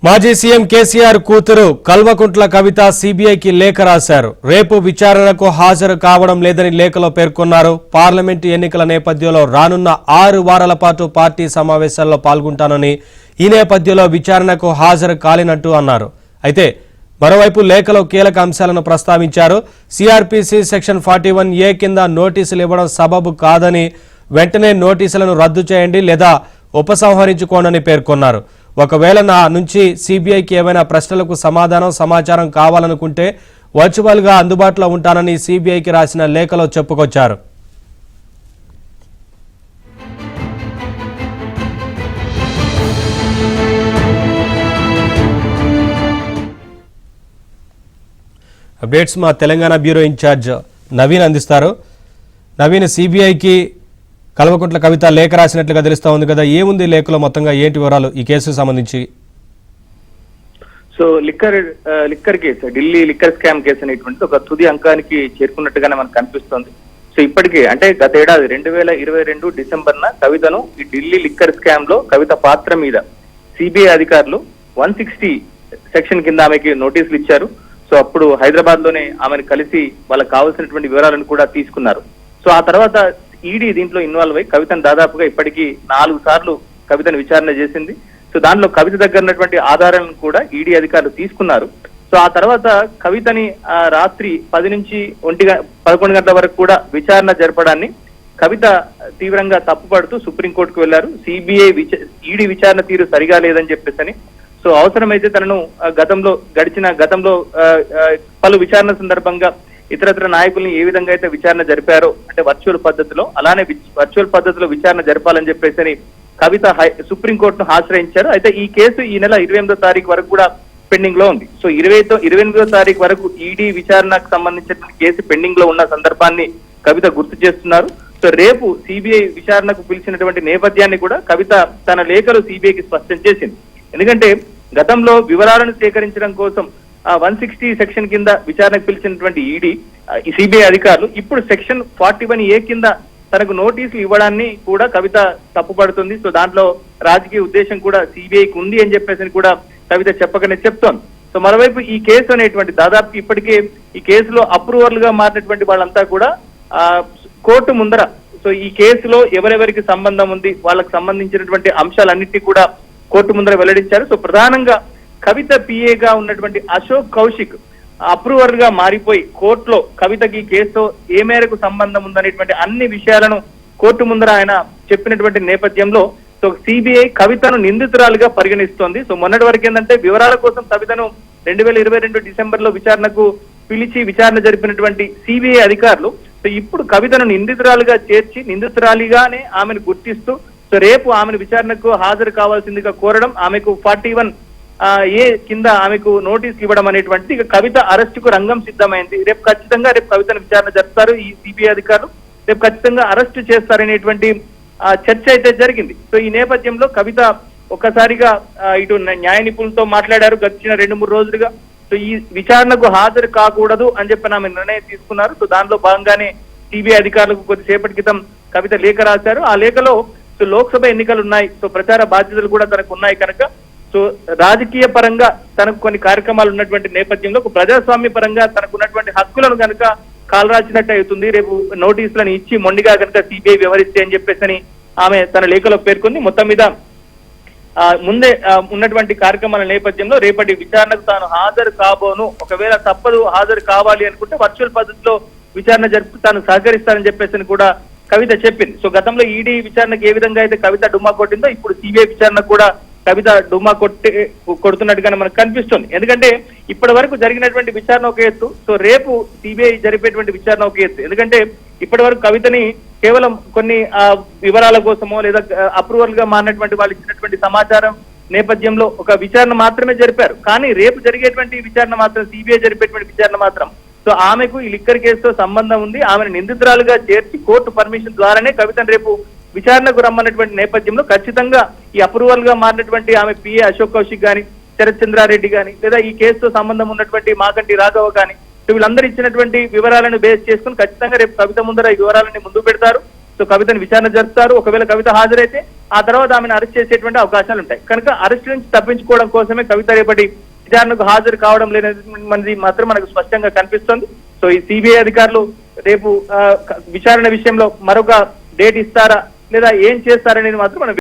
మాజీ సీఎం కేసీఆర్ కూతురు కల్వకుంట్ల కవిత సీబీఐకి లేఖ రాశారు. రేపు విచారణకు హాజరు కావడం లేదని లేఖలో పేర్కొన్నారు. పార్లమెంటు ఎన్నికల నేపథ్యంలో రానున్న 6 వారాల పాటు పార్టీ సమావేశాల్లో పాల్గొంటానని, ఈ నేపథ్యంలో విచారణకు హాజరు కాలేనట్టు అన్నారు. అయితే మరోవైపు లేఖలో కీలక అంశాలను ప్రస్తావించారు. సిఆర్పిసి సెక్షన్ 41A కింద నోటీసులు ఇవ్వడం సబబు కాదని, వెంటనే నోటీసులను రద్దు చేయండి లేదా ఉపసంహరించుకోండి పేర్కొన్నారు. ఒకవేళ నా నుంచి సిబిఐకి ఏమైనా ప్రశ్నలకు సమాచారం కావాలనుకుంటే వర్చువల్ గా అందుబాటులో ఉంటానని సిబిఐకి రాసిన లేఖలో చెప్పుకొచ్చారు. అప్డేట్స్ మా తెలంగాణ బ్యూరో ఇన్ఛార్జ్ నవీన్ అందిస్తారు. నవీన్, సిబిఐకి కల్వకుంట్ల కవిత లేఖ రాసినట్లుగా తెలుస్తా ఉంది కదా, ఏముంది లేఖలో, మొత్తంగా ఏంటి వివరాలు ఈ కేసుకు సంబంధించి? So liquor case, Delhi liquor scam case అనేటువంటి ఒక తుది అంకానికి చేరుకున్నట్టుగానే మనకు కనిపిస్తోంది. సో ఇప్పటికే అంటే గత ఏడాది 2022 డిసెంబర్న కవితను ఈ ఢిల్లీ లిక్కర్ స్కామ్ లో కవిత పాత్ర మీద సిబిఐ అధికారులు 160 సెక్షన్ కింద ఆమెకి నోటీసులు ఇచ్చారు. సో అప్పుడు హైదరాబాద్ లోనే ఆమెను కలిసి వాళ్ళకి కావాల్సినటువంటి వివరాలను కూడా తీసుకున్నారు. సో ఆ తర్వాత ఈడీ దీంట్లో ఇన్వాల్వ్ అయ్యి కవితను దాదాపుగా ఇప్పటికీ 4 సార్లు కవితను విచారణ చేసింది. సో దాంట్లో కవిత దగ్గర ఉన్నటువంటి ఆధారాలను కూడా ఈడీ అధికారులు తీసుకున్నారు. సో ఆ తర్వాత కవితని రాత్రి 10 నుంచి 11 గంటల వరకు కూడా విచారణ జరపడాన్ని కవిత తీవ్రంగా తప్పుపడుతూ సుప్రీంకోర్టుకు వెళ్లారు. సిబిఐ ఈడీ విచారణ తీరు సరిగా లేదని చెప్పేసి, సో అవసరమైతే తనను గతంలో పలు విచారణ సందర్భంగా ఇతరత్ర నాయకుల్ని ఏ విధంగా అయితే విచారణ జరిపారో అంటే వర్చువల్ పద్ధతిలో, అలానే వర్చువల్ పద్ధతిలో విచారణ జరపాలని చెప్పేసి కవిత సుప్రీంకోర్టును ఆశ్రయించారు. అయితే ఈ కేసు ఈ నెల 28వ తారీఖు వరకు కూడా పెండింగ్ లో ఉంది. సో 28వ తారీఖు వరకు ఈడీ విచారణకు సంబంధించిన కేసు పెండింగ్ లో ఉన్న సందర్భాన్ని కవిత గుర్తు చేస్తున్నారు. సో రేపు సిబిఐ విచారణకు పిలిచినటువంటి నేపథ్యాన్ని కూడా కవిత తన లేఖలో సిబిఐకి స్పష్టం చేసింది. ఎందుకంటే గతంలో వివరాలను సేకరించడం కోసం 160 సెక్షన్ కింద విచారణకు పిలిచినటువంటి ఈడీ సిబిఐ అధికారులు ఇప్పుడు సెక్షన్ 41A కింద తనకు నోటీసులు ఇవ్వడాన్ని కూడా కవిత తప్పుపడుతుంది. సో దాంట్లో రాజకీయ ఉద్దేశం కూడా సిబిఐకి ఉంది అని చెప్పేసి కూడా కవిత చెప్పకనే చెప్తోంది. సో మరోవైపు ఈ కేసు అనేటువంటి దాదాపు ఇప్పటికే ఈ కేసులో అప్రూవల్ గా మారినటువంటి వాళ్ళంతా కూడా కోర్టు ముందర, సో ఈ కేసులో ఎవరెవరికి సంబంధం ఉంది, వాళ్ళకి సంబంధించినటువంటి అంశాలన్నింటినీ కూడా కోర్టు ముందర వెల్లడించారు. సో ప్రధానంగా కవిత పిఏగా ఉన్నటువంటి అశోక్ కౌశిక్ అప్రూవర్ గా మారిపోయి కోర్టులో కవితకి కేసుతో ఏ మేరకు సంబంధం ఉందనేటువంటి అన్ని విషయాలను కోర్టు ముందర ఆయన చెప్పినటువంటి నేపథ్యంలో సో సిబిఐ కవితను నిందితురాలుగా పరిగణిస్తోంది. సో మొన్నటి వరకు ఏంటంటే వివరాల కోసం కవితను 2022 డిసెంబర్ విచారణకు పిలిచి విచారణ జరిపినటువంటి సిబిఐ అధికారులు సో ఇప్పుడు కవితను నిందితురాలుగా చేర్చి నిందితురాలిగానే ఆమెను గుర్తిస్తూ సో రేపు ఆమెను విచారణకు హాజరు కావాల్సిందిగా కోరడం, ఆమెకు 41A కింద ఆమెకు నోటీసులు ఇవ్వడం అనేటువంటి ఇక కవిత అరెస్టుకు రంగం సిద్ధమైంది. రేపు కవితను విచారణ జరుపుతారు ఈ సిబిఐ అధికారులు, రేపు ఖచ్చితంగా అరెస్టు చేస్తారనేటువంటి చర్చ అయితే జరిగింది. సో ఈ నేపథ్యంలో కవిత ఒక్కసారిగా ఇటు న్యాయ నిపుణులతో మాట్లాడారు గడిచిన 2-3 రోజులుగా. సో ఈ విచారణకు హాజరు కాకూడదు అని చెప్పి ఆమె నిర్ణయం తీసుకున్నారు. సో దానిలో భాగంగానే సిబిఐ అధికారులకు కొద్దిసేపటి క్రితం కవిత లేఖ రాశారు. ఆ లేఖలో సో లోక్సభ ఎన్నికలు ఉన్నాయి, సో ప్రచార బాధ్యతలు కూడా తనకు ఉన్నాయి కనుక సో రాజకీయ పరంగా తనకు కొన్ని కార్యక్రమాలు ఉన్నటువంటి నేపథ్యంలో ప్రజాస్వామ్య పరంగా తనకు ఉన్నటువంటి హక్కులను కనుక కాలరాచినట్టు అవుతుంది, రేపు నోటీసులను ఇచ్చి మొండిగా కనుక సిబిఐ వ్యవహరిస్తే అని చెప్పేసి ఆమె తన లేఖలో పేర్కొంది. మొత్తం మీద ముందే ఉన్నటువంటి కార్యక్రమాల నేపథ్యంలో రేపటి విచారణకు తాను హాజరు కాబోను, ఒకవేళ తప్పదు హాజరు కావాలి అనుకుంటే వర్చువల్ పద్ధతిలో విచారణ జరుపుతూ తాను సహకరిస్తానని చెప్పేసి కూడా కవిత చెప్పింది. సో గతంలో ఈడీ విచారణకు ఏ విధంగా అయితే కవిత డుమ్మా కొట్టిందో ఇప్పుడు సిబిఐ విచారణకు కూడా కవిత డుమ్మా కొడుతున్నట్టుగానే మనకు కనిపిస్తుంది. ఎందుకంటే ఇప్పటి వరకు జరిగినటువంటి విచారణ ఒక ఎత్తు, సో రేపు సిబిఐ జరిపేటువంటి విచారణ ఒక ఎత్తు. ఎందుకంటే ఇప్పటి వరకు కవితని కేవలం కొన్ని వివరాల కోసమో లేదా అప్రూవల్ గా మారినటువంటి వాళ్ళు ఇచ్చినటువంటి సమాచారం నేపథ్యంలో ఒక విచారణ మాత్రమే జరిపారు. కానీ రేపు జరిగేటువంటి విచారణ మాత్రం సిబిఐ జరిపేటువంటి విచారణ మాత్రం సో ఆమెకు ఈ లిక్కర్ కేసుతో సంబంధం ఉంది, ఆమెను నిందితురాలుగా చేర్చి కోర్టు పర్మిషన్ ద్వారానే కవితను రేపు విచారణకు రమ్మన్నటువంటి నేపథ్యంలో ఖచ్చితంగా ఈ అప్రూవల్ గా మారినటువంటి ఆమె పిఏ అశోక్ కౌశిక్ గాని, శరత్ చంద్రారెడ్డి గాని, లేదా ఈ కేసుతో సంబంధం ఉన్నటువంటి మాగంటి రాఘవ గాని, సో వీళ్ళందరూ ఇచ్చినటువంటి వివరాలను బేస్ చేసుకుని ఖచ్చితంగా రేపు కవిత ముందర ఈ వివరాలని ముందు పెడతారు. సో కవితను విచారణ జరుపుతారు. ఒకవేళ కవిత హాజరైతే ఆ తర్వాత ఆమెను అరెస్ట్ చేసేటువంటి అవకాశాలు ఉంటాయి. కనుక అరెస్ట్ నుంచి తప్పించుకోవడం కోసమే కవిత రేపటి విచారణకు హాజరు కావడం లేనది మాత్రం మనకు స్పష్టంగా కనిపిస్తుంది. సో ఈ సిబిఐ అధికారులు రేపు విచారణ విషయంలో మరొక డేట్ ఇస్తారా లేదా ఏం చేస్తారనేది మాత్రం మనం